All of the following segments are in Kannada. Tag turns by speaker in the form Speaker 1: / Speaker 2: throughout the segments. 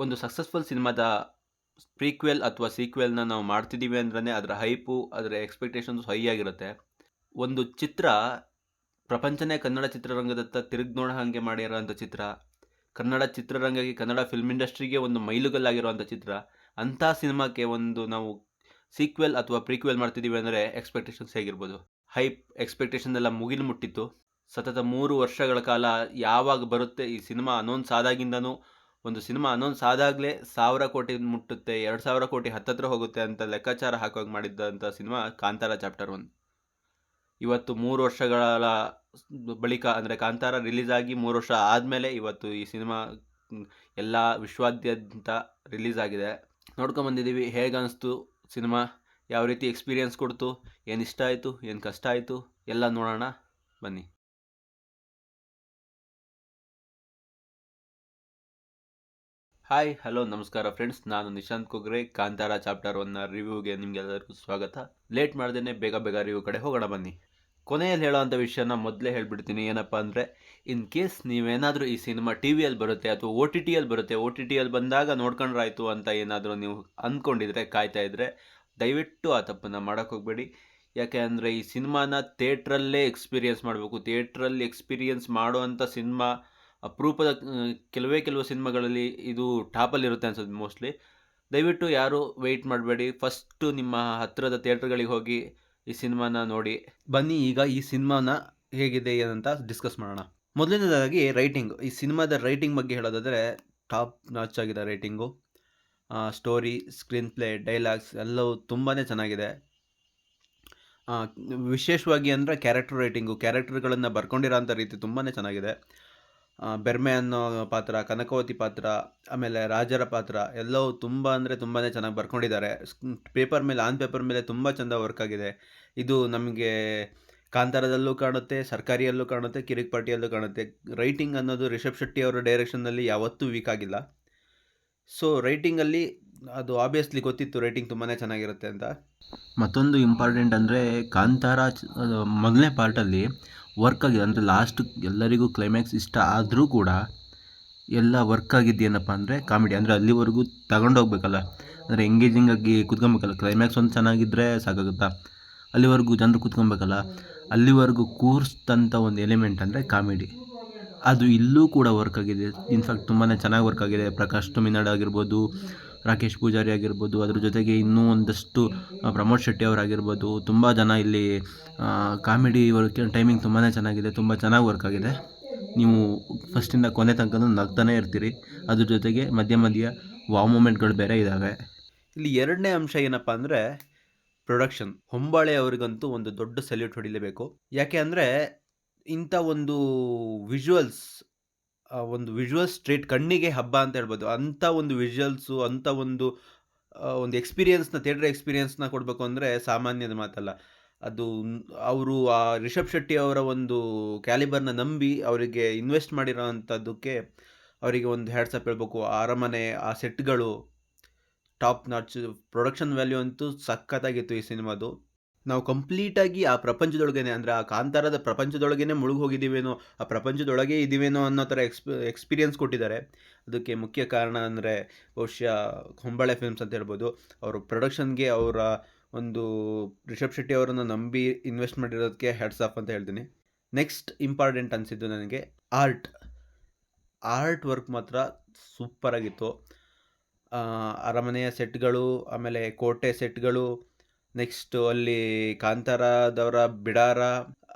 Speaker 1: ಒಂದು ಸಕ್ಸಸ್ಫುಲ್ ಸಿನಿಮಾದ ಪ್ರೀಕ್ವೆಲ್ ಅಥವಾ ಸೀಕ್ವೆಲ್ನ ನಾವು ಮಾಡ್ತಿದ್ದೀವಿ ಅಂದ್ರೆ ಅದರ ಹೈಪು, ಅದರ ಎಕ್ಸ್ಪೆಕ್ಟೇಷನ್ಸ್ ಹೈ ಆಗಿರುತ್ತೆ. ಒಂದು ಚಿತ್ರ ಪ್ರಪಂಚನೇ ಕನ್ನಡ ಚಿತ್ರರಂಗದತ್ತ ತಿರುಗಿ ನೋಡೋ ಹಾಗೆ ಮಾಡಿರೋಂಥ ಚಿತ್ರ, ಕನ್ನಡ ಚಿತ್ರರಂಗಕ್ಕೆ, ಕನ್ನಡ ಫಿಲ್ಮ್ ಇಂಡಸ್ಟ್ರಿಗೆ ಒಂದು ಮೈಲುಗಲ್ಲಾಗಿರುವಂಥ ಚಿತ್ರ. ಅಂಥ ಸಿನಿಮಾಕ್ಕೆ ಒಂದು ನಾವು ಸೀಕ್ವೆಲ್ ಅಥವಾ ಪ್ರೀಕ್ವೆಲ್ ಮಾಡ್ತಿದ್ದೀವಿ ಅಂದರೆ ಎಕ್ಸ್ಪೆಕ್ಟೇಷನ್ಸ್ ಹೇಗಿರ್ಬೋದು? ಹೈಪ್, ಎಕ್ಸ್ಪೆಕ್ಟೇಷನ್ ಎಲ್ಲ ಮುಗಿಲು ಮುಟ್ಟಿತ್ತು. ಸತತ 3 ವರ್ಷಗಳ ಕಾಲ ಯಾವಾಗ ಬರುತ್ತೆ ಈ ಸಿನಿಮಾ ಅನೌನ್ಸ್ ಆದಾಗಿಂದನೂ, ಒಂದು ಸಿನಿಮಾ ಅನೌನ್ಸ್ ಆದಾಗಲೇ 1000 ಕೋಟಿ ಮುಟ್ಟುತ್ತೆ, 2000 ಕೋಟಿ ಹತ್ತತ್ರ ಹೋಗುತ್ತೆ ಅಂತ ಲೆಕ್ಕಾಚಾರ ಹಾಕುವಾಗ ಮಾಡಿದ್ದಂಥ ಸಿನಿಮಾ ಕಾಂತಾರ ಚಾಪ್ಟರ್ 1. ಇವತ್ತು 3 ವರ್ಷಗಳ ಬಳಿಕ, ಅಂದರೆ ಕಾಂತಾರ ರಿಲೀಸ್ ಆಗಿ 3 ವರ್ಷ ಆದಮೇಲೆ ಇವತ್ತು ಈ ಸಿನಿಮಾ ಎಲ್ಲ ವಿಶ್ವಾದ್ಯಂತ ರಿಲೀಸ್ ಆಗಿದೆ. ನೋಡ್ಕೊಂಬಂದಿದ್ದೀವಿ. ಹೇಗೆ ಅನಿಸ್ತು ಸಿನಿಮಾ, ಯಾವ ರೀತಿ ಎಕ್ಸ್ಪೀರಿಯನ್ಸ್ ಕೊಡ್ತು, ಏನು ಇಷ್ಟ ಆಯಿತು, ಏನು ಕಷ್ಟ ಆಯಿತು, ಎಲ್ಲ ನೋಡೋಣ ಬನ್ನಿ. ಹಾಯ್, ಹಲೋ, ನಮಸ್ಕಾರ ಫ್ರೆಂಡ್ಸ್. ನಾನು ನಿಶಾಂತ್ ಕೊಗ್ರೆ. ಕಾಂತಾರ ಚಾಪ್ಟರ್ 1ನ ರಿವ್ಯೂಗೆ ನಿಮಗೆಲ್ಲರಿಗೂ ಸ್ವಾಗತ. ಲೇಟ್ ಮಾಡ್ದೇ ಬೇಗ ರಿವ್ಯೂ ಕಡೆ ಹೋಗೋಣ ಬನ್ನಿ. ಕೊನೆಯಲ್ಲಿ ಹೇಳೋವಂಥ ವಿಷಯನ ಮೊದಲೇ ಹೇಳ್ಬಿಡ್ತೀನಿ. ಏನಪ್ಪ ಅಂದರೆ, ಇನ್ ಕೇಸ್ ನೀವೇನಾದರೂ ಈ ಸಿನಿಮಾ ಟಿ ವಿಯಲ್ಲಿ ಬರುತ್ತೆ ಅಥವಾ ಒ ಟಿ ಟಿಯಲ್ಲಿ ಬರುತ್ತೆ, ಒ ಟಿ ಟಿಯಲ್ಲಿ ಬಂದಾಗ ನೋಡ್ಕೊಂಡ್ರಾಯ್ತು ಅಂತ ಏನಾದರೂ ನೀವು ಅಂದ್ಕೊಂಡಿದ್ರೆ, ಕಾಯ್ತಾ ಇದ್ದರೆ, ದಯವಿಟ್ಟು ಆ ತಪ್ಪನ್ನು ಮಾಡೋಕ್ಕೆ ಹೋಗಬೇಡಿ. ಯಾಕೆ ಅಂದರೆ ಈ ಸಿನಿಮಾನ ಥಿಯೇಟ್ರಲ್ಲೇ ಎಕ್ಸ್ಪೀರಿಯೆನ್ಸ್ ಮಾಡಬೇಕು. ಥಿಯೇಟ್ರಲ್ಲಿ ಎಕ್ಸ್ಪೀರಿಯೆನ್ಸ್ ಮಾಡುವಂಥ ಸಿನಿಮಾ ಅಪರೂಪದ. ಕೆಲವು ಸಿನಿಮಾಗಳಲ್ಲಿ ಇದು ಟಾಪಲ್ಲಿರುತ್ತೆ ಅನ್ಸುತ್ತೆ ಮೋಸ್ಟ್ಲಿ. ದಯವಿಟ್ಟು ಯಾರು ವೆಯ್ಟ್ ಮಾಡಬೇಡಿ. ಫಸ್ಟು ನಿಮ್ಮ ಹತ್ತಿರದ ಥಿಯೇಟ್ರ್ಗಳಿಗೆ ಹೋಗಿ ಈ ಸಿನಿಮಾನ ನೋಡಿ ಬನ್ನಿ. ಈಗ ಈ ಸಿನಿಮಾನ ಹೇಗಿದೆ ಏನಂತ ಡಿಸ್ಕಸ್ ಮಾಡೋಣ. ಮೊದಲನೇದಾಗಿ ರೈಟಿಂಗ್. ಈ ಸಿನಿಮಾದ ರೈಟಿಂಗ್ ಬಗ್ಗೆ ಹೇಳೋದಾದರೆ ಟಾಪ್ ನಾಚ್ ಆಗಿದೆ writing. Story, screen play, dialogues ಎಲ್ಲವೂ ತುಂಬಾ ಚೆನ್ನಾಗಿದೆ. ವಿಶೇಷವಾಗಿ ಅಂದರೆ ಕ್ಯಾರೆಕ್ಟರ್ ರೈಟಿಂಗು, ಕ್ಯಾರೆಕ್ಟರ್ಗಳನ್ನು ಬರ್ಕೊಂಡಿರೋ ಅಂಥ ರೀತಿ ತುಂಬಾ ಚೆನ್ನಾಗಿದೆ. ಬೆರ್ಮೆ ಅನ್ನೋ ಪಾತ್ರ, ಕನಕವತಿ ಪಾತ್ರ, ಆಮೇಲೆ ರಾಜರ ಪಾತ್ರ ಎಲ್ಲವೂ ತುಂಬ ಅಂದರೆ ತುಂಬಾ ಚೆನ್ನಾಗಿ ಬರ್ಕೊಂಡಿದ್ದಾರೆ. ಪೇಪರ್ ಮೇಲೆ, ಆನ್ ಪೇಪರ್ ಮೇಲೆ ತುಂಬ ಚೆಂದ ವರ್ಕ್ ಆಗಿದೆ. ಇದು ನಮಗೆ ಕಾಂತಾರದಲ್ಲೂ ಕಾಣುತ್ತೆ, ಸರ್ಕಾರಿಯಲ್ಲೂ ಕಾಣುತ್ತೆ, ಕಿರಿಕ್ ಪಾರ್ಟಿಯಲ್ಲೂ ಕಾಣುತ್ತೆ. ರೈಟಿಂಗ್ ಅನ್ನೋದು ರಿಷಬ್ ಶೆಟ್ಟಿ ಅವರ ಡೈರೆಕ್ಷನ್ನಲ್ಲಿ ಯಾವತ್ತೂ ವೀಕ್ ಆಗಿಲ್ಲ. ಸೊ ರೈಟಿಂಗಲ್ಲಿ ಅದು ಆಬ್ವಿಯಸ್ಲಿ ಗೊತ್ತಿತ್ತು ರೈಟಿಂಗ್ ತುಂಬಾ ಚೆನ್ನಾಗಿರುತ್ತೆ ಅಂತ. ಮತ್ತೊಂದು ಇಂಪಾರ್ಟೆಂಟ್ ಅಂದರೆ ಕಾಂತಾರ ಮೊದಲನೇ ಪಾರ್ಟಲ್ಲಿ ವರ್ಕ್ ಆಗಿದೆ. ಅಂದರೆ ಲಾಸ್ಟ್ ಎಲ್ಲರಿಗೂ ಕ್ಲೈಮ್ಯಾಕ್ಸ್ ಇಷ್ಟ ಆದರೂ ಕೂಡ ಎಲ್ಲ ವರ್ಕ್ ಆಗಿದ್ದೇನಪ್ಪ ಅಂದರೆ ಕಾಮಿಡಿ. ಅಂದರೆ ಅಲ್ಲಿವರೆಗೂ ತಗೊಂಡೋಗ್ಬೇಕಲ್ಲ, ಅಂದರೆ ಎಂಗೇಜಿಂಗ್ ಆಗಿ ಕುತ್ಕೊಬೇಕಲ್ಲ. ಕ್ಲೈಮ್ಯಾಕ್ಸ್ ಒಂದು ಚೆನ್ನಾಗಿದ್ದರೆ ಸಾಕಾಗುತ್ತಾ? ಅಲ್ಲಿವರೆಗೂ ಜನರು ಕುತ್ಕೊಬೇಕಲ್ಲ. ಅಲ್ಲಿವರೆಗೂ ಕೂರಿಸ್ತಂಥ ಒಂದು ಎಲಿಮೆಂಟ್ ಅಂದರೆ ಕಾಮಿಡಿ. ಅದು ಇಲ್ಲೂ ಕೂಡ ವರ್ಕ್ ಆಗಿದೆ. ಇನ್ಫ್ಯಾಕ್ಟ್ ತುಂಬಾ ಚೆನ್ನಾಗಿ ವರ್ಕ್ ಆಗಿದೆ. ಪ್ರಕಾಶ್ ತುಮಿನಾಡ್ ಆಗಿರ್ಬೋದು, ರಾಕೇಶ್ ಪೂಜಾರಿ ಆಗಿರ್ಬೋದು, ಅದ್ರ ಜೊತೆಗೆ ಇನ್ನೂ ಒಂದಷ್ಟು ಪ್ರಮೋದ್ ಶೆಟ್ಟಿ ಅವರಾಗಿರ್ಬೋದು, ತುಂಬ ಜನ ಇಲ್ಲಿ ಕಾಮಿಡಿ ವರ್ಕ್ ಟೈಮಿಂಗ್ ತುಂಬಾ ಚೆನ್ನಾಗಿದೆ, ತುಂಬ ಚೆನ್ನಾಗಿ ವರ್ಕ್ ಆಗಿದೆ. ನೀವು ಫಸ್ಟಿಂದ ಕೊನೆ ತನಕ ನಗ್ತಾನೆ ಇರ್ತೀರಿ. ಅದ್ರ ಜೊತೆಗೆ ಮಧ್ಯ ವಾವ್ ಮೂಮೆಂಟ್ಗಳು ಬೇರೆ ಇದ್ದಾವೆ. ಇಲ್ಲಿ ಎರಡನೇ ಅಂಶ ಏನಪ್ಪ ಅಂದರೆ ಪ್ರೊಡಕ್ಷನ್. ಹೊಂಬಾಳೆ ಅವರಿಗಂತೂ ಒಂದು ದೊಡ್ಡ ಸಲ್ಯೂಟ್ ಹೊಡಿಲೇಬೇಕು. ಯಾಕೆ ಅಂದರೆ ಇಂಥ ಒಂದು ವಿಜುವಲ್ಸ್ ಸ್ಟ್ರೇಟ್ ಕಣ್ಣಿಗೆ ಹಬ್ಬ ಅಂತ ಹೇಳ್ಬೋದು. ಅಂಥ ಒಂದು ವಿಜುವಲ್ಸು, ಅಂಥ ಒಂದು ಎಕ್ಸ್ಪೀರಿಯೆನ್ಸ್ನ, ಥಿಯೇಟರ್ ಎಕ್ಸ್ಪೀರಿಯೆನ್ಸ್ನ ಕೊಡಬೇಕು ಅಂದರೆ ಸಾಮಾನ್ಯದ ಮಾತಲ್ಲ. ಅದು ಅವರು ಆ ರಿಷಬ್ ಶೆಟ್ಟಿ ಅವರ ಒಂದು ಕ್ಯಾಲಿಬರ್ನ ನಂಬಿ ಅವರಿಗೆ ಇನ್ವೆಸ್ಟ್ ಮಾಡಿರೋ ಅಂಥದ್ದಕ್ಕೆ ಅವರಿಗೆ ಒಂದು ಹ್ಯಾಟ್ಸಪ್ ಹೇಳ್ಬೇಕು. ಆ ಅರಮನೆ, ಆ ಸೆಟ್ಗಳು ಟಾಪ್ ನಾಚ್. ಪ್ರೊಡಕ್ಷನ್ ವ್ಯಾಲ್ಯೂ ಅಂತೂ ಸಖತ್ತಾಗಿತ್ತು ಈ ಸಿನಿಮಾದು. ನಾವು ಕಂಪ್ಲೀಟಾಗಿ ಆ ಪ್ರಪಂಚದೊಳಗೇನೆ, ಅಂದರೆ ಆ ಕಾಂತಾರದ ಪ್ರಪಂಚದೊಳಗೇನೆ ಮುಳುಗಿ ಹೋಗಿದ್ದೀವೇನೋ, ಆ ಪ್ರಪಂಚದೊಳಗೆ ಇದ್ದೀವೇನೋ ಅನ್ನೋ ಥರ ಎಕ್ಸ್ಪೀರಿಯೆನ್ಸ್ ಕೊಟ್ಟಿದ್ದಾರೆ. ಅದಕ್ಕೆ ಮುಖ್ಯ ಕಾರಣ ಅಂದರೆ ಬಹುಶಃ ಹೊಂಬಾಳೆ ಫಿಲ್ಮ್ಸ್ ಅಂತ ಹೇಳ್ಬೋದು. ಅವರು ಪ್ರೊಡಕ್ಷನ್ಗೆ ಅವರ ಒಂದು ರಿಷಬ್ ಶೆಟ್ಟಿ ಅವರನ್ನು ನಂಬಿ ಇನ್ವೆಸ್ಟ್ ಮಾಡಿರೋದಕ್ಕೆ ಹ್ಯಾಟ್ಸ್ ಆಫ್ ಅಂತ ಹೇಳ್ತೀನಿ. ನೆಕ್ಸ್ಟ್ ಇಂಪಾರ್ಟೆಂಟ್ ಅನಿಸಿದ್ದು ನನಗೆ ಆರ್ಟ್ ವರ್ಕ್ ಮಾತ್ರ ಸೂಪರಾಗಿತ್ತು. ಅರಮನೆಯ ಸೆಟ್ಗಳು, ಆಮೇಲೆ ಕೋಟೆ ಸೆಟ್ಗಳು, ನೆಕ್ಸ್ಟು ಅಲ್ಲಿ ಕಾಂತಾರದವರ ಬಿಡಾರ,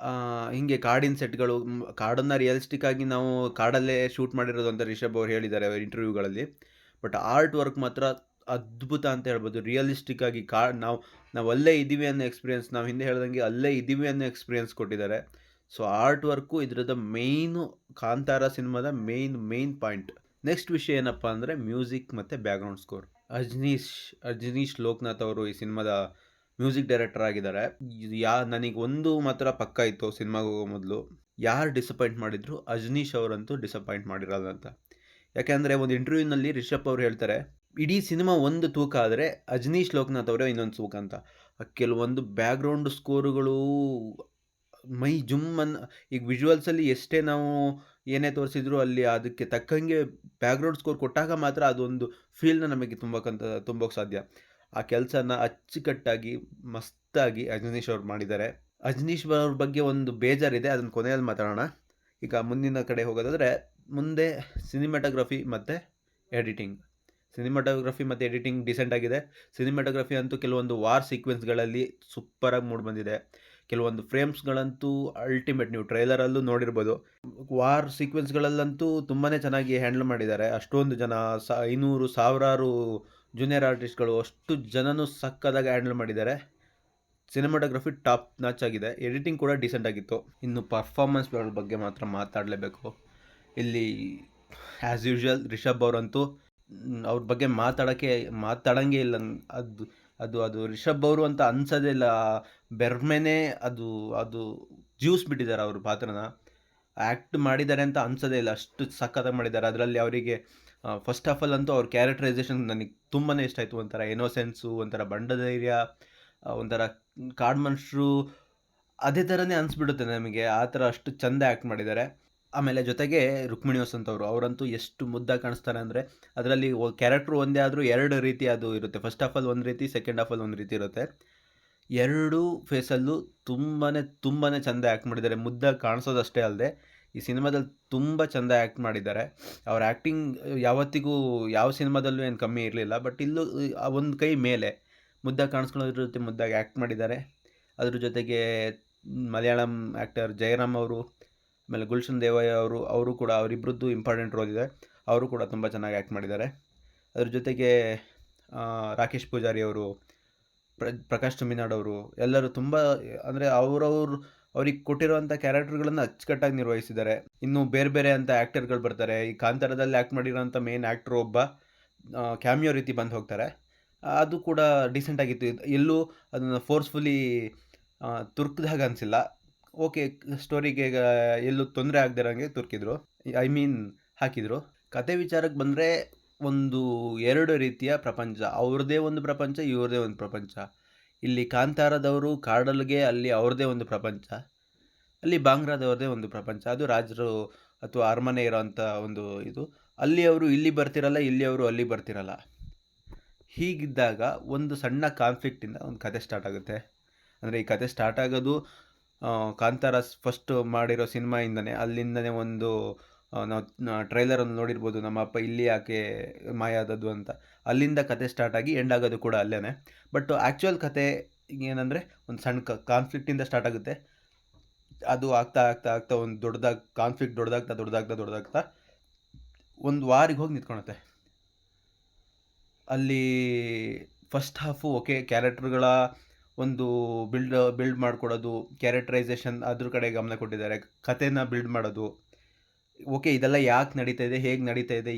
Speaker 1: ಹೀಗೆ ಕಾಡಿನ ಸೆಟ್ಗಳು. ಕಾಡನ್ನು ರಿಯಲಿಸ್ಟಿಕ್ ಆಗಿ ನಾವು ಕಾಡಲ್ಲೇ ಶೂಟ್ ಮಾಡಿರೋದು ಅಂತ ರಿಷಬ್ ಅವ್ರು ಹೇಳಿದ್ದಾರೆ ಇಂಟರ್ವ್ಯೂಗಳಲ್ಲಿ. ಬಟ್ ಆರ್ಟ್ ವರ್ಕ್ ಮಾತ್ರ ಅದ್ಭುತ ಅಂತ ಹೇಳ್ಬೋದು. ರಿಯಲಿಸ್ಟಿಕ್ ಆಗಿ ನಾವು ಅಲ್ಲೇ ಇದ್ದೀವಿ ಅನ್ನೋ ಎಕ್ಸ್ಪೀರಿಯೆನ್ಸ್, ನಾವು ಹಿಂದೆ ಹೇಳ್ದಂಗೆ ಅಲ್ಲೇ ಇದ್ದೀವಿ ಅನ್ನೋ ಎಕ್ಸ್ಪೀರಿಯೆನ್ಸ್ ಕೊಟ್ಟಿದ್ದಾರೆ. ಸೊ ಆರ್ಟ್ ವರ್ಕು ಇದರದ ಮೇಯ್ನು, ಕಾಂತಾರ ಸಿನಿಮಾದ ಮೇಯ್ನ್ ಪಾಯಿಂಟ್. ನೆಕ್ಸ್ಟ್ ವಿಷಯ ಏನಪ್ಪ ಅಂದರೆ ಮ್ಯೂಸಿಕ್ ಮತ್ತು ಬ್ಯಾಕ್ಗ್ರೌಂಡ್ ಸ್ಕೋರ್. ಅಜನೀಶ್ ಲೋಕನಾಥ್ ಅವರು ಈ ಸಿನಿಮಾದ ಮ್ಯೂಸಿಕ್ ಡೈರೆಕ್ಟರ್ ಆಗಿದ್ದಾರೆ. ನನಗೆ ಒಂದು ಮಾತ್ರ ಪಕ್ಕ ಇತ್ತು ಸಿನಿಮಾಗೆ ಹೋಗೋ ಮೊದಲು, ಯಾರು ಡಿಸಪಾಯಿಂಟ್ ಮಾಡಿದ್ರು ಅಜನೀಶ್ ಅವರಂತೂ ಡಿಸಪಾಯಿಂಟ್ ಮಾಡಿರಲ್ಲ ಅಂತ. ಯಾಕೆಂದರೆ ಒಂದು ಇಂಟರ್ವ್ಯೂನಲ್ಲಿ ರಿಷಬ್ ಅವರು ಹೇಳ್ತಾರೆ, ಇಡೀ ಸಿನಿಮಾ ಒಂದು ತೂಕ ಆದರೆ ಅಜನೀಶ್ ಲೋಕನಾಥ್ ಅವರೇ ಇನ್ನೊಂದು ತೂಕ ಅಂತ. ಕೆಲವೊಂದು ಬ್ಯಾಕ್ಗ್ರೌಂಡ್ ಸ್ಕೋರುಗಳು ಮೈ ಜುಮ್ಮನ್ನು, ಈಗ ವಿಜುವಲ್ಸಲ್ಲಿ ಎಷ್ಟೇ ನಾವು ಏನೇ ತೋರಿಸಿದ್ರು ಅಲ್ಲಿ ಅದಕ್ಕೆ ತಕ್ಕಂಗೆ ಬ್ಯಾಕ್‌ಗ್ರೌಂಡ್ ಸ್ಕೋರ್ ಕೊಟ್ಟಾಗ ಮಾತ್ರ ಅದೊಂದು ಫೀಲ್‌ನ ನಮಗೆ ತುಂಬೋಕೆ ಸಾಧ್ಯ. ಆ ಕೆಲಸನ ಅಚ್ಚುಕಟ್ಟಾಗಿ, ಮಸ್ತಾಗಿ ಅಜನೀಶ್ ಅವ್ರು ಮಾಡಿದ್ದಾರೆ. ಅಜನೀಶ್ ಅವ್ರ ಬಗ್ಗೆ ಒಂದು ಬೇಜಾರಿದೆ, ಅದನ್ನ ಕೊನೆಯಲ್ಲಿ ಮಾತಾಡೋಣ. ಈಗ ಮುಂದಿನ ಕಡೆ ಹೋಗೋದಾದರೆ, ಮುಂದೆ ಸಿನಿಮಾಟೋಗ್ರಫಿ ಮತ್ತು ಎಡಿಟಿಂಗ್. ಸಿನಿಮಾಟೋಗ್ರಫಿ ಮತ್ತು ಎಡಿಟಿಂಗ್ ಡಿಸೆಂಟ್ ಆಗಿದೆ. ಸಿನಿಮಾಟೋಗ್ರಫಿ ಅಂತೂ ಕೆಲವೊಂದು ವಾರ್ ಸೀಕ್ವೆನ್ಸ್ಗಳಲ್ಲಿ ಸೂಪರಾಗಿ ಮೂಡಿಬಂದಿದೆ. ಕೆಲವೊಂದು ಫ್ರೇಮ್ಸ್ಗಳಂತೂ ಅಲ್ಟಿಮೇಟ್, ನೀವು ಟ್ರೈಲರಲ್ಲೂ ನೋಡಿರ್ಬೋದು. ವಾರ್ ಸೀಕ್ವೆನ್ಸ್ಗಳಲ್ಲಂತೂ ತುಂಬಾ ಚೆನ್ನಾಗಿ ಹ್ಯಾಂಡಲ್ ಮಾಡಿದ್ದಾರೆ. ಅಷ್ಟೊಂದು ಜನ 500 ಸಾವಿರಾರು ಜೂನಿಯರ್ ಆರ್ಟಿಸ್ಟ್ಗಳು, ಅಷ್ಟು ಜನನೂ ಸಕ್ಕತ್ತಾಗಿ ಹ್ಯಾಂಡಲ್ ಮಾಡಿದ್ದಾರೆ. ಸಿನಿಮಾಟೋಗ್ರಫಿ ಟಾಪ್ ನಾಚ್ ಆಗಿದೆ. ಎಡಿಟಿಂಗ್ ಕೂಡ ಡಿಸೆಂಟ್ ಆಗಿತ್ತು. ಇನ್ನು ಪರ್ಫಾರ್ಮೆನ್ಸ್ಗಳ ಬಗ್ಗೆ ಮಾತ್ರ ಮಾತಾಡಲೇಬೇಕು. ಇಲ್ಲಿ ಆ್ಯಸ್ ಯೂಶುವಲ್ ರಿಷಬ್ ಅವರಂತೂ ಅವ್ರ ಬಗ್ಗೆ ಮಾತಾಡಂಗೆ ಇಲ್ಲ. ಅದು ಅದು ಅದು ರಿಷಬ್ ಅವರು ಅಂತ ಅನ್ಸೋದೇ ಇಲ್ಲ. ಬೆರ್ಮೆನೇ ಅದು ಅದು ಜ್ಯೂಸ್ ಬಿಟ್ಟಿದ್ದಾರೆ ಅವ್ರ ಪಾತ್ರನ. ಆ್ಯಕ್ಟ್ ಮಾಡಿದ್ದಾರೆ ಅಂತ ಅನ್ಸೋದೇ ಇಲ್ಲ, ಅಷ್ಟು ಸಖತ್ತಾಗಿ ಮಾಡಿದ್ದಾರೆ. ಅದರಲ್ಲಿ ಅವರಿಗೆ ಫಸ್ಟ್ ಆಫ್ ಆಲ್ ಅಂತೂ ಅವ್ರ ಕ್ಯಾರೆಕ್ಟರೈಸೇಷನ್ ನನಗೆ ತುಂಬಾ ಇಷ್ಟ ಆಯಿತು. ಒಂಥರ ಇನೋಸೆನ್ಸು, ಒಂಥರ ಬಂಡಧೈರ್ಯ, ಒಂಥರ ಕಾಡು ಮನುಷ್ಯರು, ಅದೇ ಥರನೇ ಅನಿಸ್ಬಿಡುತ್ತೆ ನಮಗೆ. ಆ ಥರ ಅಷ್ಟು ಚೆಂದ ಆ್ಯಕ್ಟ್ ಮಾಡಿದ್ದಾರೆ. ಆಮೇಲೆ ಜೊತೆಗೆ ರುಕ್ಮಿಣಿ ವಸಂತ್ ಅವರಂತೂ ಎಷ್ಟು ಮುದ್ದಾಗಿ ಕಾಣಿಸ್ತಾರೆ ಅಂದರೆ, ಅದರಲ್ಲಿ ಕ್ಯಾರೆಕ್ಟ್ರು ಒಂದೇ ಆದರೂ 2 ರೀತಿ ಅದು ಇರುತ್ತೆ. ಫಸ್ಟ್ ಆಫ್ ಆಲ್ ಒಂದು ರೀತಿ, ಸೆಕೆಂಡ್ ಆಫ್ ಆಲ್ ಒಂದು ರೀತಿ ಇರುತ್ತೆ. 2 ಫೇಸಲ್ಲೂ ತುಂಬಾ ಚೆಂದ ಆ್ಯಕ್ಟ್ ಮಾಡಿದ್ದಾರೆ. ಮುದ್ದಾಗಿ ಕಾಣಿಸೋದಷ್ಟೇ ಅಲ್ಲದೆ ಈ ಸಿನಿಮಾದಲ್ಲಿ ತುಂಬ ಚೆಂದ ಆ್ಯಕ್ಟ್ ಮಾಡಿದ್ದಾರೆ. ಅವ್ರ ಆ್ಯಕ್ಟಿಂಗ್ ಯಾವತ್ತಿಗೂ ಯಾವ ಸಿನಿಮಾದಲ್ಲೂ ಏನು ಕಮ್ಮಿ ಇರಲಿಲ್ಲ. ಬಟ್ ಇಲ್ಲೂ ಒಂದು ಕೈ ಮೇಲೆ ಮುದ್ದಾಗಿ ಕಾಣಿಸ್ಕೊಳ್ಳೋದ್ರ ಜೊತೆ ಮುದ್ದಾಗಿ ಆ್ಯಕ್ಟ್ ಮಾಡಿದ್ದಾರೆ. ಅದ್ರ ಜೊತೆಗೆ ಮಲಯಾಳಂ ಆ್ಯಕ್ಟರ್ ಜಯರಾಮ್ ಅವರು, ಆಮೇಲೆ ಗುಲ್ಶನ್ ದೇವಯ್ಯ ಅವರು ಕೂಡ, ಅವರಿಬ್ಬರದ್ದು ಇಂಪಾರ್ಟೆಂಟ್ ರೋಲ್ ಇದೆ. ಅವರು ಕೂಡ ತುಂಬ ಚೆನ್ನಾಗಿ ಆ್ಯಕ್ಟ್ ಮಾಡಿದ್ದಾರೆ. ಅದ್ರ ಜೊತೆಗೆ ರಾಕೇಶ್ ಪೂಜಾರಿ ಅವರು, ಪ್ರಕಾಶ್ ತುಮಿನಾಡ್ ಅವರು, ಎಲ್ಲರೂ ತುಂಬ ಅಂದರೆ ಅವ್ರಿಗೆ ಕೊಟ್ಟಿರುವಂಥ ಕ್ಯಾರೆಕ್ಟರ್ಗಳನ್ನು ಅಚ್ಚುಕಟ್ಟಾಗಿ ನಿರ್ವಹಿಸಿದ್ದಾರೆ. ಇನ್ನು ಬೇರೆ ಬೇರೆ ಅಂತ ಆ್ಯಕ್ಟರ್ಗಳು ಬರ್ತಾರೆ. ಈ ಕಾಂತಾರದಲ್ಲಿ ಆ್ಯಕ್ಟ್ ಮಾಡಿರೋಂಥ ಮೇನ್ ಆ್ಯಕ್ಟ್ರು ಒಬ್ಬ ಕ್ಯಾಮಿಯೋ ರೀತಿ ಬಂದು ಹೋಗ್ತಾರೆ. ಅದು ಕೂಡ ಡಿಸೆಂಟ್ ಆಗಿತ್ತು. ಎಲ್ಲೂ ಅದನ್ನು ಫೋರ್ಸ್ಫುಲಿ ತುರ್ಕಿದಾಗ ಅನಿಸಿಲ್ಲ. ಓಕೆ, ಸ್ಟೋರಿಗೆ ಎಲ್ಲೂ ತೊಂದರೆ ಆಗದಿರೋಂಗೆ ಹಾಕಿದರು. ಕತೆ ವಿಚಾರಕ್ಕೆ ಬಂದರೆ ಒಂದು 2 ರೀತಿಯ ಪ್ರಪಂಚ. ಅವ್ರದ್ದೇ ಒಂದು ಪ್ರಪಂಚ, ಇವ್ರದ್ದೇ ಒಂದು ಪ್ರಪಂಚ. ಇಲ್ಲಿ ಕಾಂತಾರದವರು ಕಾಡಲ್ಗೆ, ಅಲ್ಲಿ ಅವ್ರದ್ದೇ ಒಂದು ಪ್ರಪಂಚ. ಅಲ್ಲಿ ಬಾಂಗ್ರಾದವ್ರದ್ದೇ ಒಂದು ಪ್ರಪಂಚ. ಅದು ರಾಜರು ಅಥವಾ ಅರಮನೆ ಇರೋಂಥ ಒಂದು ಇದು. ಅಲ್ಲಿ ಅವರು ಇಲ್ಲಿ ಬರ್ತಿರಲ್ಲ, ಇಲ್ಲಿ ಅವರು ಅಲ್ಲಿ ಬರ್ತಿರಲ್ಲ. ಹೀಗಿದ್ದಾಗ ಒಂದು ಸಣ್ಣ ಕಾನ್ಫ್ಲಿಕ್ಟಿಂದ ಒಂದು ಕತೆ ಸ್ಟಾರ್ಟ್ ಆಗುತ್ತೆ. ಅಂದರೆ ಈ ಕತೆ ಸ್ಟಾರ್ಟ್ ಆಗೋದು ಕಾಂತಾರ ಫಸ್ಟ್ ಮಾಡಿರೋ ಸಿನಿಮಾಯಿಂದನೇ. ಅಲ್ಲಿಂದನೇ ಒಂದು ನಾವು ಟ್ರೈಲರನ್ನು ನೋಡಿರ್ಬೋದು, ನಮ್ಮ ಅಪ್ಪ ಇಲ್ಲಿ ಯಾಕೆ ಮಾಯ ಆದದ್ದು ಅಂತ. ಅಲ್ಲಿಂದ ಕತೆ ಸ್ಟಾರ್ಟ್ ಆಗಿ ಎಂಡ್ ಆಗೋದು ಕೂಡ ಅಲ್ಲೇ. ಬಟ್ ಆ್ಯಕ್ಚುಯಲ್ ಕತೆ ಏನಂದರೆ ಒಂದು ಸಣ್ಣ ಕಾನ್ಫ್ಲಿಕ್ಟಿಂದ ಸ್ಟಾರ್ಟ್ ಆಗುತ್ತೆ. ಅದು ಆಗ್ತಾ ಆಗ್ತಾ ಆಗ್ತಾ ಒಂದು ಕಾನ್ಫ್ಲಿಕ್ಟ್ ದೊಡ್ಡದಾಗ್ತಾ ಒಂದು ವಾರಿಗೆ ಹೋಗಿ ನಿಂತ್ಕೊಳುತ್ತೆ. ಅಲ್ಲಿ ಫಸ್ಟ್ ಹಾಫು ಓಕೆ, ಕ್ಯಾರೆಕ್ಟರ್ಗಳ ಒಂದು ಬಿಲ್ಡ್ ಮಾಡ್ಕೊಡೋದು, ಕ್ಯಾರೆಕ್ಟರೈಸೇಷನ್ ಅದ್ರ ಕಡೆ ಗಮನ ಕೊಟ್ಟಿದ್ದಾರೆ. ಕಥೆನ ಬಿಲ್ಡ್ ಮಾಡೋದು ಓಕೆ, ಇದೆಲ್ಲ ಯಾಕೆ ನಡೀತಾ ಇದೆ, ಹೇಗೆ ನಡೀತಾ ಇದೆ,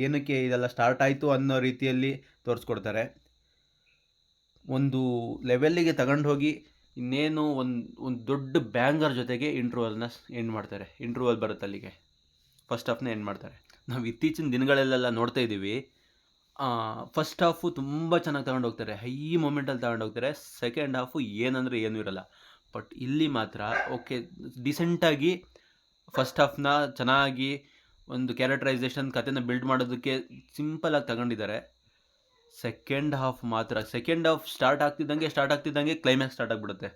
Speaker 1: ಏನಕ್ಕೆ ಇದೆಲ್ಲ ಸ್ಟಾರ್ಟ್ ಆಯಿತು ಅನ್ನೋ ರೀತಿಯಲ್ಲಿ ತೋರಿಸ್ಕೊಡ್ತಾರೆ. ಒಂದು ಲೆವೆಲ್ಲಿಗೆ ತಗೊಂಡು ಹೋಗಿ ಇನ್ನೇನು ಒಂದು ದೊಡ್ಡ ಬ್ಯಾಂಗರ್ ಜೊತೆಗೆ ಇಂಟ್ರೂವಲ್ನ ಎಂಡ್ ಮಾಡ್ತಾರೆ. ಇಂಟ್ರೂವಲ್ ಬರುತ್ತೆ ಅಲ್ಲಿಗೆ, ಫಸ್ಟ್ ಹಾಫ್ನ ಎಂಡ್ ಮಾಡ್ತಾರೆ. ನಾವು ಇತ್ತೀಚಿನ ದಿನಗಳಲ್ಲೆಲ್ಲ ನೋಡ್ತಾ ಇದ್ದೀವಿ, ಫಸ್ಟ್ ಹಾಫು ತುಂಬ ಚೆನ್ನಾಗಿ ತಗೊಂಡು ಹೋಗ್ತಾರೆ, ಹೈ ಮೊಮೆಂಟಲ್ಲಿ ತಗೊಂಡು ಹೋಗ್ತಾರೆ. ಸೆಕೆಂಡ್ ಹಾಫು ಏನಂದರೆ ಏನೂ ಇರಲ್ಲ. ಬಟ್ ಇಲ್ಲಿ ಮಾತ್ರ ಓಕೆ, ಡಿಸೆಂಟಾಗಿ ಫಸ್ಟ್ ಹಾಫ್ನ ಚೆನ್ನಾಗಿ ಒಂದು ಕ್ಯಾರೆಕ್ಟರೈಸೇಷನ್, ಕಥೆನ ಬಿಲ್ಡ್ ಮಾಡೋದಕ್ಕೆ ಸಿಂಪಲಾಗಿ ತಗೊಂಡಿದ್ದಾರೆ. ಸೆಕೆಂಡ್ ಹಾಫ್ ಸ್ಟಾರ್ಟ್ ಆಗ್ತಿದ್ದಂಗೆ ಕ್ಲೈಮ್ಯಾಕ್ಸ್ ಸ್ಟಾರ್ಟ್ ಆಗಿಬಿಡುತ್ತೆ.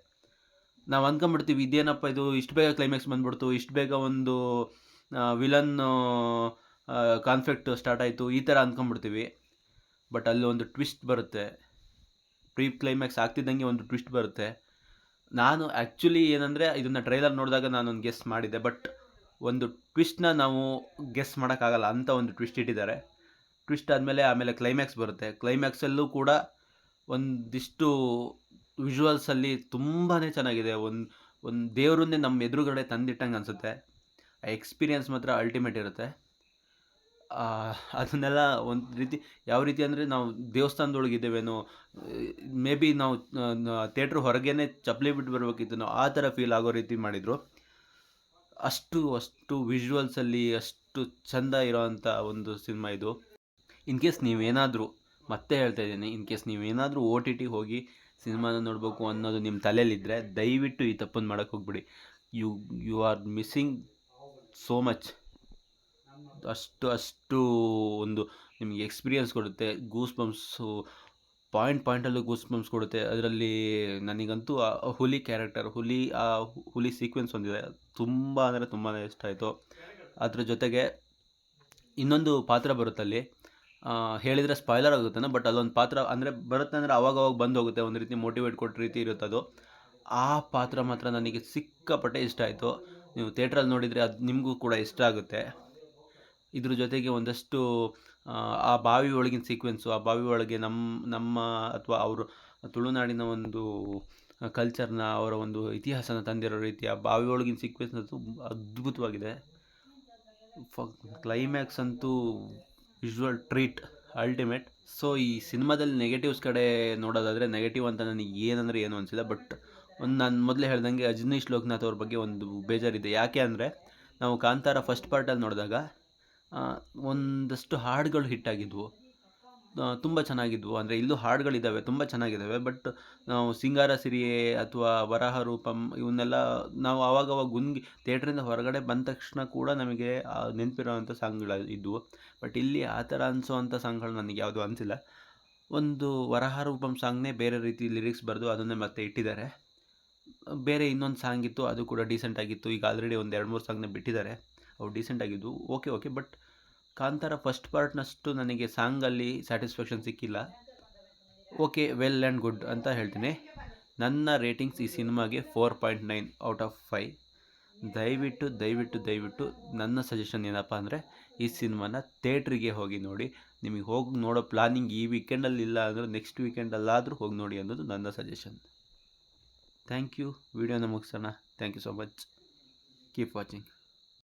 Speaker 1: ನಾವು ಅಂದ್ಕೊಂಬಿಡ್ತೀವಿ, ಇದೇನಪ್ಪ ಇದು, ಇಷ್ಟು ಬೇಗ ಕ್ಲೈಮ್ಯಾಕ್ಸ್ ಬಂದ್ಬಿಡ್ತು, ಇಷ್ಟು ಬೇಗ ಒಂದು ವಿಲನ್ ಕಾನ್ಫ್ಲಿಕ್ಟ್ ಸ್ಟಾರ್ಟ್ ಆಯಿತು, ಈ ಥರ ಅಂದ್ಕೊಂಬಿಡ್ತೀವಿ. ಬಟ್ ಅಲ್ಲಿ ಒಂದು ಟ್ವಿಸ್ಟ್ ಬರುತ್ತೆ. ಪ್ರೀ ಕ್ಲೈಮ್ಯಾಕ್ಸ್ ಆಗ್ತಿದ್ದಂಗೆ ಒಂದು ಟ್ವಿಸ್ಟ್ ಬರುತ್ತೆ. ನಾನು ಆ್ಯಕ್ಚುಲಿ ಏನಂದರೆ ಇದನ್ನು ಟ್ರೈಲರ್ ನೋಡಿದಾಗ ನಾನೊಂದು ಗೆಸ್ ಮಾಡಿದ್ದೆ. ಬಟ್ ಒಂದು ಟ್ವಿಸ್ಟ್ನ ನಾವು ಗೆಸ್ ಮಾಡೋಕ್ಕಾಗಲ್ಲ ಅಂತ ಒಂದು ಟ್ವಿಸ್ಟ್ ಇಟ್ಟಿದ್ದಾರೆ. ಟ್ವಿಸ್ಟ್ ಆಮೇಲೆ ಕ್ಲೈಮ್ಯಾಕ್ಸ್ ಬರುತ್ತೆ. ಕ್ಲೈಮ್ಯಾಕ್ಸಲ್ಲೂ ಕೂಡ ಒಂದಿಷ್ಟು ವಿಜುವಲ್ಸಲ್ಲಿ ತುಂಬಾ ಚೆನ್ನಾಗಿದೆ. ಒಂದು ದೇವರನ್ನೇ ನಮ್ಮ ಎದುರುಗಡೆ ತಂದಿಟ್ಟಂಗೆ ಅನಿಸುತ್ತೆ. ಆ ಎಕ್ಸ್ಪೀರಿಯನ್ಸ್ ಮಾತ್ರ ಅಲ್ಟಿಮೇಟ್ ಇರುತ್ತೆ. ಅದನ್ನೆಲ್ಲ ಒಂದು ರೀತಿ, ಯಾವ ರೀತಿ ಅಂದರೆ ನಾವು ದೇವಸ್ಥಾನದೊಳಗಿದ್ದೇವೇನೋ, ಮೇ ಬಿ ನಾವು ಥಿಯೇಟ್ರ್ ಹೊರಗೇ ಚಪ್ಪಲಿ ಬಿಟ್ಟು ಬರಬೇಕಿತ್ತು, ಆ ಥರ ಫೀಲ್ ಆಗೋ ರೀತಿ ಮಾಡಿದರು. ಅಷ್ಟು ವಿಜುವಲ್ಸಲ್ಲಿ ಅಷ್ಟು ಚೆಂದ ಇರೋವಂಥ ಒಂದು ಸಿನಿಮಾ ಇದು. ಇನ್ ಕೇಸ್ ನೀವೇನಾದರೂ, ಮತ್ತೆ ಹೇಳ್ತಾ ಇದ್ದೀನಿ, ಇನ್ ಕೇಸ್ ನೀವೇನಾದರೂ OTT ಹೋಗಿ ಸಿನಿಮಾನ ನೋಡಬೇಕು ಅನ್ನೋದು ನಿಮ್ಮ ತಲೆಯಲ್ಲಿದ್ದರೆ, ದಯವಿಟ್ಟು ಈ ತಪ್ಪನ್ನು ಮಾಡೋಕ್ಕೆ ಹೋಗ್ಬಿಡಿ. You are missing so much. ಅಷ್ಟು ಒಂದು ನಿಮಗೆ ಎಕ್ಸ್ಪೀರಿಯನ್ಸ್ ಕೊಡುತ್ತೆ. ಗೂಸ್ ಬಂಪ್ಸು ಪಾಯಿಂಟಲ್ಲೂ ಗೂಸ್ ಬಂಪ್ಸ್ ಕೊಡುತ್ತೆ. ಅದರಲ್ಲಿ ನನಗಂತೂ ಆ ಹುಲಿ ಕ್ಯಾರೆಕ್ಟರ್, ಹುಲಿ ಸೀಕ್ವೆನ್ಸ್ ಒಂದಿದೆ, ತುಂಬ ಅಂದರೆ ತುಂಬಾ ಇಷ್ಟ ಆಯಿತು. ಅದ್ರ ಜೊತೆಗೆ ಇನ್ನೊಂದು ಪಾತ್ರ ಬರುತ್ತಲ್ಲಿ, ಹೇಳಿದರೆ ಸ್ಪಾಯ್ಲರ್ ಆಗುತ್ತಾನೆ, ಬಟ್ ಅಲ್ಲೊಂದು ಪಾತ್ರ ಅಂದರೆ ಬರುತ್ತೆ ಅಂದರೆ ಅವಾಗ ಬಂದು ಹೋಗುತ್ತೆ, ಒಂದು ರೀತಿ ಮೋಟಿವೇಟ್ ಕೊಟ್ಟ ರೀತಿ ಇರುತ್ತೆ ಅದು. ಆ ಪಾತ್ರ ಮಾತ್ರ ನನಗೆ ಸಿಕ್ಕಾಪಟ್ಟೆ ಇಷ್ಟ ಆಯಿತು. ನೀವು ಥಿಯೇಟ್ರಲ್ಲಿ ನೋಡಿದರೆ ಅದು ನಿಮಗೂ ಕೂಡ ಇಷ್ಟ ಆಗುತ್ತೆ. ಇದ್ರ ಜೊತೆಗೆ ಒಂದಷ್ಟು ಆ ಬಾವಿ ಒಳಗಿನ ಸೀಕ್ವೆನ್ಸು, ಆ ಬಾವಿ ಒಳಗೆ ನಮ್ಮ ಅಥವಾ ಅವರು ತುಳುನಾಡಿನ ಒಂದು ಕಲ್ಚರ್ನ, ಅವರ ಒಂದು ಇತಿಹಾಸನ ತಂದಿರೋ ರೀತಿ ಆ ಬಾವಿ ಒಳಗಿನ ಸೀಕ್ವೆನ್ಸ್ ಅಂತೂ ಅದ್ಭುತವಾಗಿದೆ. ಕ್ಲೈಮ್ಯಾಕ್ಸ್ ಅಂತೂ ವಿಜುವಲ್ ಟ್ರೀಟ್, ಅಲ್ಟಿಮೇಟ್. ಸೊ ಈ ಸಿನಿಮಾದಲ್ಲಿ ನೆಗೆಟಿವ್ಸ್ ಕಡೆ ನೋಡೋದಾದರೆ, ನೆಗೆಟಿವ್ ಅಂತ ನನಗೆ ಏನಂದರೆ ಏನು ಅನಿಸಿಲ್ಲ. ಬಟ್ ನಾನು ಮೊದಲೇ ಹೇಳ್ದಂಗೆ ಅಜನೀಶ್ ಲೋಕನಾಥ್ ಅವ್ರ ಬಗ್ಗೆ ಒಂದು ಬೇಜಾರಿದೆ. ಯಾಕೆ ಅಂದರೆ, ನಾವು ಕಾಂತಾರ ಫಸ್ಟ್ ಪಾರ್ಟಲ್ಲಿ ನೋಡಿದಾಗ ಒಂದಷ್ಟು ಹಾಡುಗಳು ಹಿಟ್ಟಾಗಿದ್ವು, ತುಂಬ ಚೆನ್ನಾಗಿದ್ವು. ಅಂದರೆ ಇಲ್ಲೂ ಹಾಡುಗಳಿದ್ದಾವೆ, ತುಂಬ ಚೆನ್ನಾಗಿದ್ದಾವೆ. ಬಟ್ ನಾವು ಸಿಂಗಾರ ಸಿರಿಯೇ ಅಥವಾ ವರಾಹ ರೂಪಂ ಇವನ್ನೆಲ್ಲ ನಾವು ಆವಾಗವಾಗ ಥಿಯೇಟ್ರಿಂದ ಹೊರಗಡೆ ಬಂದ ತಕ್ಷಣ ಕೂಡ ನಮಗೆ ನೆನಪಿರೋವಂಥ ಸಾಂಗ್ಗಳು ಇದ್ವು. ಬಟ್ ಇಲ್ಲಿ ಆ ಥರ ಅನಿಸೋವಂಥ ಸಾಂಗ್ಗಳು ನನಗೆ ಯಾವುದೂ ಅನಿಸಿಲ್ಲ. ಒಂದು ವರಾಹ ರೂಪಂ ಸಾಂಗ್ನೇ ಬೇರೆ ರೀತಿ ಲಿರಿಕ್ಸ್ ಬರೆದು ಅದನ್ನೇ ಮತ್ತೆ ಇಟ್ಟಿದ್ದಾರೆ. ಬೇರೆ ಇನ್ನೊಂದು ಸಾಂಗ್ ಇತ್ತು, ಅದು ಕೂಡ ಡೀಸೆಂಟ್ ಆಗಿತ್ತು. ಈಗ ಆಲ್ರೆಡಿ ಒಂದು 2-3 ಸಾಂಗ್ನ ಬಿಟ್ಟಿದ್ದಾರೆ, ಅವು ಡೀಸೆಂಟ್ ಆಗಿದ್ವು, ಓಕೆ. ಬಟ್ ಕಾಂತಾರ ಫಸ್ಟ್ ಪಾರ್ಟ್ನಷ್ಟು ನನಗೆ ಸಾಂಗಲ್ಲಿ ಸ್ಯಾಟಿಸ್ಫ್ಯಾಕ್ಷನ್ ಸಿಕ್ಕಿಲ್ಲ. ಓಕೆ, ವೆಲ್ ಆ್ಯಂಡ್ ಗುಡ್ ಅಂತ ಹೇಳ್ತೀನಿ. ನನ್ನ ರೇಟಿಂಗ್ಸ್ ಈ ಸಿನಿಮಾಗೆ 4.9 ಔಟ್ ಆಫ್ 5. ದಯವಿಟ್ಟು ನನ್ನ ಸಜೆಷನ್ ಏನಪ್ಪ ಅಂದರೆ, ಈ ಸಿನಿಮಾನ ಥಿಯೇಟ್ರಿಗೆ ಹೋಗಿ ನೋಡಿ. ನಿಮಗೆ ಹೋಗಿ ನೋಡೋ ಪ್ಲಾನಿಂಗ್ ಈ ವೀಕೆಂಡಲ್ಲಿ ಇಲ್ಲ ಅಂದರೆ ನೆಕ್ಸ್ಟ್ ವೀಕೆಂಡಲ್ಲಾದರೂ ಹೋಗಿ ನೋಡಿ ಅನ್ನೋದು ನನ್ನ ಸಜೆಷನ್. Thank you. ವಿಡಿಯೋನ ಮುಗಿಸೋಣ. Thank you so much. Keep watching.